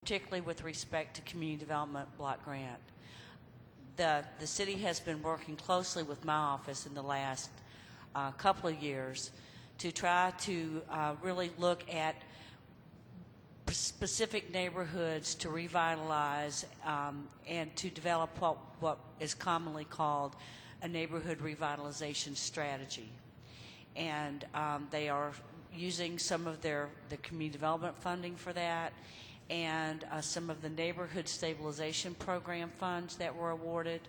particularly with respect to community development block grant. The city has been working closely with my office in the last couple of years to try to really look at specific neighborhoods to revitalize and to develop what is commonly called a neighborhood revitalization strategy. And they are using some of the community development funding for that, and some of the neighborhood stabilization program funds that were awarded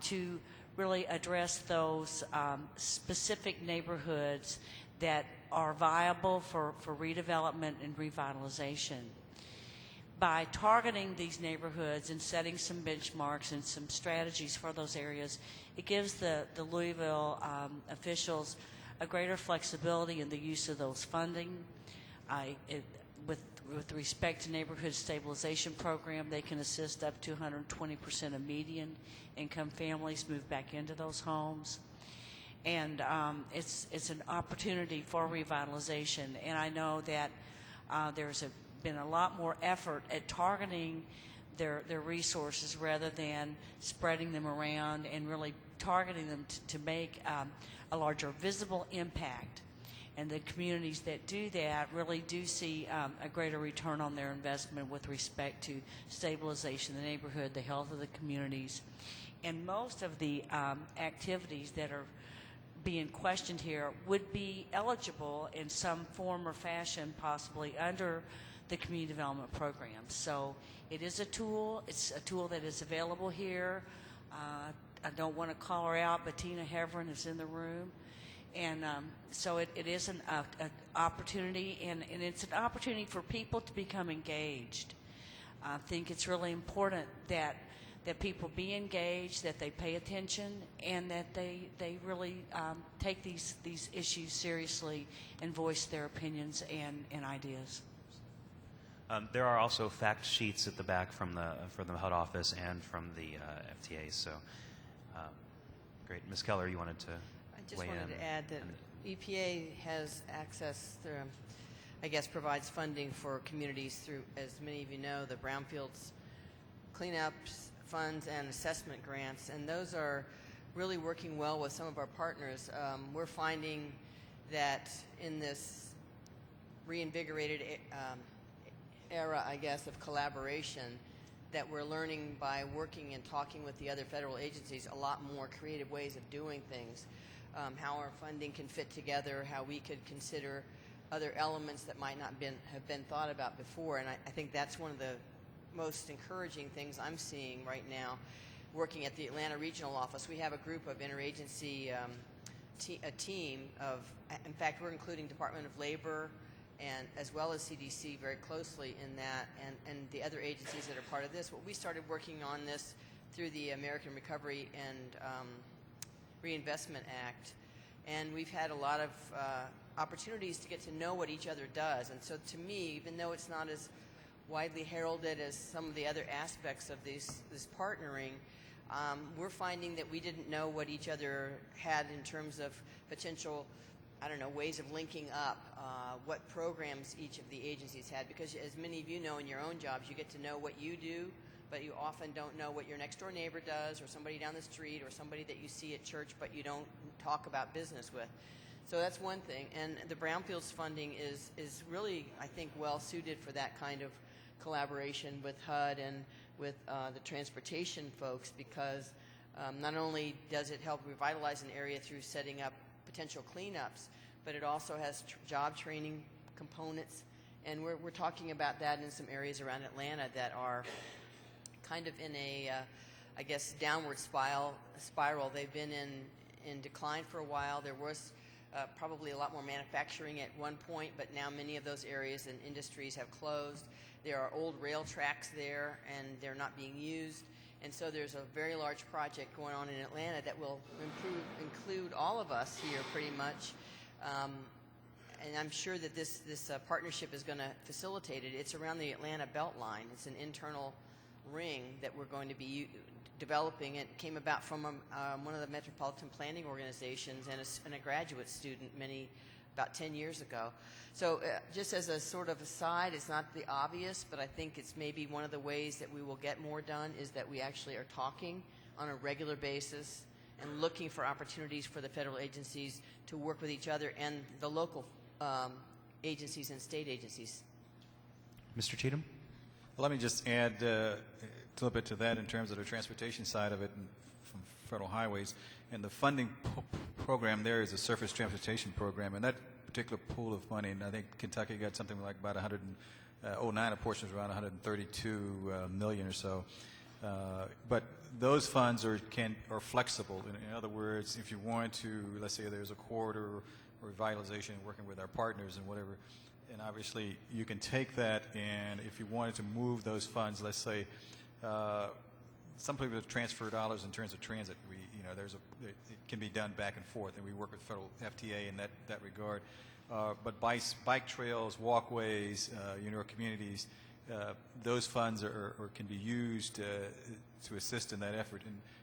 to really address those specific neighborhoods that are viable for redevelopment and revitalization. By targeting these neighborhoods and setting some benchmarks and some strategies for those areas, it gives the Louisville officials a greater flexibility in the use of those funding. With respect to neighborhood stabilization program, they can assist up to 120% of median income families move back into those homes. And it's an opportunity for revitalization. And I know that there's been a lot more effort at targeting their resources rather than spreading them around, and really targeting them to make a larger visible impact. And the communities that do that really do see a greater return on their investment with respect to stabilization of the neighborhood, the health of the communities. And most of the activities that are being questioned here would be eligible in some form or fashion, possibly under the community development program. So it is a tool. It's a tool that is available here. I don't want to call her out, but Tina Heverin is in the room. And so it is an opportunity, and it's an opportunity for people to become engaged. I think it's really important that people be engaged, that they pay attention, and that they really take these issues seriously and voice their opinions and ideas. There are also fact sheets at the back from the HUD office and from the FTA. So great. Ms. Keller, you wanted to I just weigh wanted in. to add that EPA has access through, I guess, provides funding for communities through, as many of you know, the brownfields cleanups funds and assessment grants, and those are really working well with some of our partners. We're finding that in this reinvigorated era, I guess, of collaboration, that we're learning by working and talking with the other federal agencies a lot more creative ways of doing things, how our funding can fit together, how we could consider other elements that might not have been thought about before. And I think that's one of the most encouraging things I'm seeing right now working at the Atlanta Regional Office. We have a group of interagency, a team of, in fact, we're including Department of Labor and as well as CDC very closely in that, and the other agencies that are part of this. Well, we started working on this through the American Recovery and Reinvestment Act, and we've had a lot of opportunities to get to know what each other does. And so to me, even though it's not as widely heralded as some of the other aspects of this partnering, we're finding that we didn't know what each other had in terms of potential, I don't know, ways of linking up, what programs each of the agencies had, because as many of you know in your own jobs, you get to know what you do, but you often don't know what your next door neighbor does, or somebody down the street, or somebody that you see at church but you don't talk about business with. So that's one thing. And the brownfields funding is really, I think, well suited for that kind of collaboration with HUD and with the transportation folks, because not only does it help revitalize an area through setting up potential cleanups, but it also has job training components, and we're talking about that in some areas around Atlanta that are kind of in a, I guess, downward spiral. They've been in decline for a while. There was probably a lot more manufacturing at one point, but now many of those areas and industries have closed. There are old rail tracks there, and they're not being used. And so there's a very large project going on in Atlanta that will include all of us here pretty much. And I'm sure that this partnership is going to facilitate it. It's around the Atlanta Beltline. It's an internal ring that we're going to be developing. It came about from one of the metropolitan planning organizations and a graduate student about 10 years ago. So just as a sort of aside, it's not the obvious, but I think it's maybe one of the ways that we will get more done is that we actually are talking on a regular basis and looking for opportunities for the federal agencies to work with each other and the local agencies and state agencies. Mr. Cheatham? Well, let me just add a little bit to that in terms of the transportation side of it and from federal highways. And the funding program there is a surface transportation program, and that particular pool of money, and I think Kentucky got something like about 109, a portion was around 132 million or so. But those funds are flexible. In other words, if you want to, let's say there's a corridor revitalization, working with our partners and whatever, and obviously you can take that, and if you wanted to move those funds, let's say some people transfer dollars in terms of transit. It can be done back and forth, and we work with federal FTA in that regard. But bike trails, walkways, communities, those funds can be used to assist in that effort.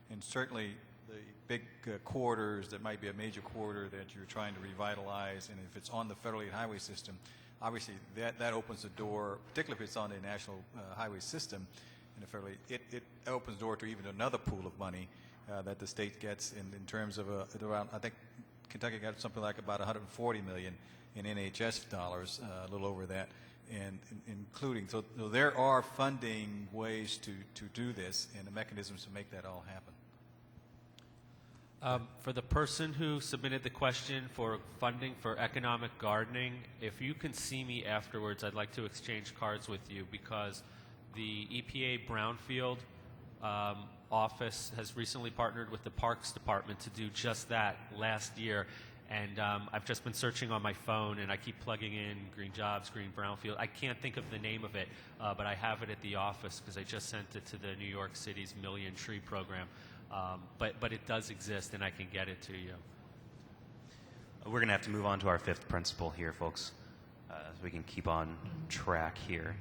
And certainly the big corridors that might be a major corridor that you're trying to revitalize, and if it's on the federally highway system, obviously that opens the door, particularly if it's on the national highway system, and federally, it opens the door to even another pool of money that the state gets in terms of around, I think Kentucky got something like about 140 million in NHS dollars, a little over that, and including, so there are funding ways to do this and the mechanisms to make that all happen. For the person who submitted the question for funding for economic gardening, if you can see me afterwards, I'd like to exchange cards with you, because the EPA Brownfield office has recently partnered with the Parks Department to do just that last year. And I've just been searching on my phone, and I keep plugging in green jobs, green brownfield. I can't think of the name of it, but I have it at the office because I just sent it to the New York City's Million Tree Program. But it does exist, and I can get it to you. We're going to have to move on to our fifth principle here, folks, so we can keep on track here.